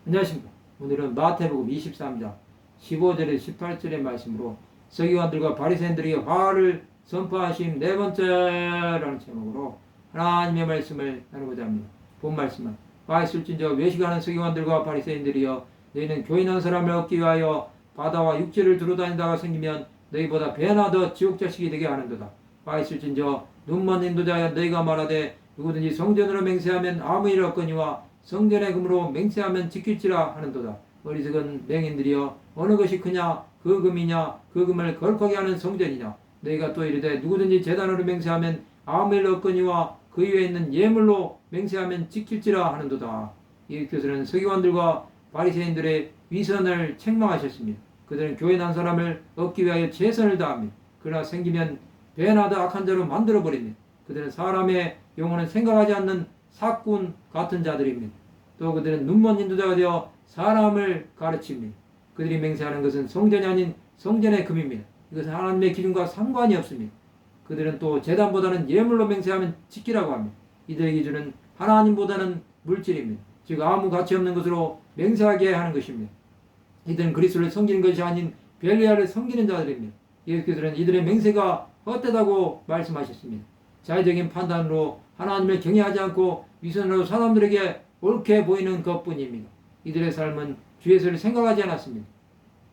안녕하십니까. 오늘은 마태복음 23장 15절에 18절의 말씀으로 서기관들과 바리새인들이 화를 선포하신 네 번째라는 제목으로 하나님의 말씀을 나누고자 합니다. 본 말씀은 와 있을진저 외식하는 서기관들과 바리새인들이여 너희는 교인한 사람을 얻기 위하여 바다와 육지를 두루다니다가 생기면 너희보다 배나 더 지옥 자식이 되게 하는도다. 와 있을진저 눈먼 인도자여 너희가 말하되 누구든지 성전으로 맹세하면 아무 일 없거니와 성전의 금으로 맹세하면 지킬지라 하는도다. 어리석은 맹인들이여 어느 것이 크냐 그 금이냐 그 금을 거룩하게 하는 성전이냐. 너희가 또 이르되 누구든지 제단으로 맹세하면 아무 일 없거니와 그 위에 있는 예물로 맹세하면 지킬지라 하는도다. 예수께서는 서기관들과 바리새인들의 위선을 책망하셨습니다. 그들은 교회 난 사람을 얻기 위하여 최선을 다합니다. 그러나 생기면 배나 더 악한 자로 만들어버립니다. 그들은 사람의 영혼을 생각하지 않는 사꾼 같은 자들입니다. 또 그들은 눈먼 인도자가 되어 사람을 가르칩니다. 그들이 맹세하는 것은 성전이 아닌 성전의 금입니다. 이것은 하나님의 기준과 상관이 없습니다. 그들은 또 제단보다는 예물로 맹세하면 지키라고 합니다. 이들의 기준은 하나님보다는 물질입니다. 즉 아무 가치 없는 것으로 맹세하게 하는 것입니다. 이들은 그리스도를 섬기는 것이 아닌 벨리알을 섬기는 자들입니다. 예수께서는 이들의 맹세가 헛되다고 말씀하셨습니다. 자의적인 판단으로 하나님을 경외하지 않고 위선으로 사람들에게 옳게 보이는 것뿐입니다. 이들의 삶은 주 예수를 생각하지 않았습니다.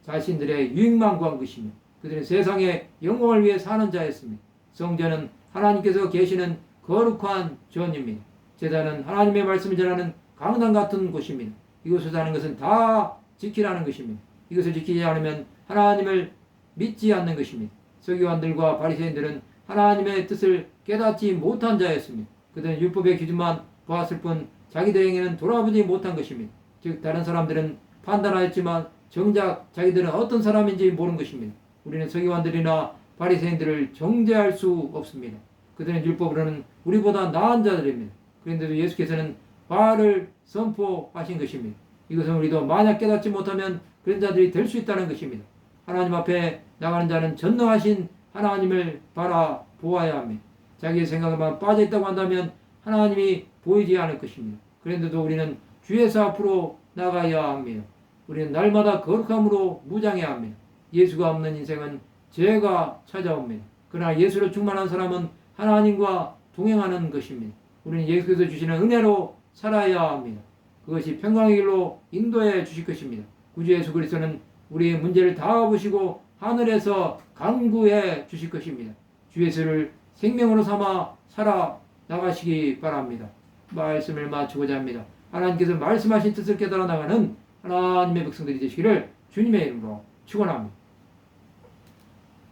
자신들의 유익만 구한 것이며 그들은 세상의 영광을 위해 사는 자였습니다. 성전은 하나님께서 계시는 거룩한 전입니다. 제단은 하나님의 말씀을 전하는 강단 같은 곳입니다. 이곳에 사는 것은 다 지키라는 것입니다. 이것을 지키지 않으면 하나님을 믿지 않는 것입니다. 서기관들과 바리새인들은 하나님의 뜻을 깨닫지 못한 자였습니다. 그들은 율법의 기준만 보았을 뿐 자기들 행위는 돌아보지 못한 것입니다. 즉 다른 사람들은 판단하였지만 정작 자기들은 어떤 사람인지 모르는 것입니다. 우리는 서기관들이나 바리새인들을 정죄할 수 없습니다. 그들은 율법으로는 우리보다 나은 자들입니다. 그런데도 예수께서는 화를 선포하신 것입니다. 이것은 우리도 만약 깨닫지 못하면 그런 자들이 될 수 있다는 것입니다. 하나님 앞에 나가는 자는 전능하신 하나님을 바라보아야 합니다. 자기의 생각에만 빠져있다고 한다면 하나님이 보이지 않을 것입니다. 그런데도 우리는 주에서 앞으로 나가야 합니다. 우리는 날마다 거룩함으로 무장해야 합니다. 예수가 없는 인생은 죄가 찾아옵니다. 그러나 예수로 충만한 사람은 하나님과 동행하는 것입니다. 우리는 예수께서 주시는 은혜로 살아야 합니다. 그것이 평강의 길로 인도해 주실 것입니다. 구주 예수 그리스도는 우리의 문제를 다 보시고 하늘에서 강구해 주실 것입니다. 주 예수를 생명으로 삼아 살아 나가시기 바랍니다. 말씀을 마치고자 합니다. 하나님께서 말씀하신 뜻을 깨달아 나가는 하나님의 백성들이 되시기를 주님의 이름으로 축원합니다.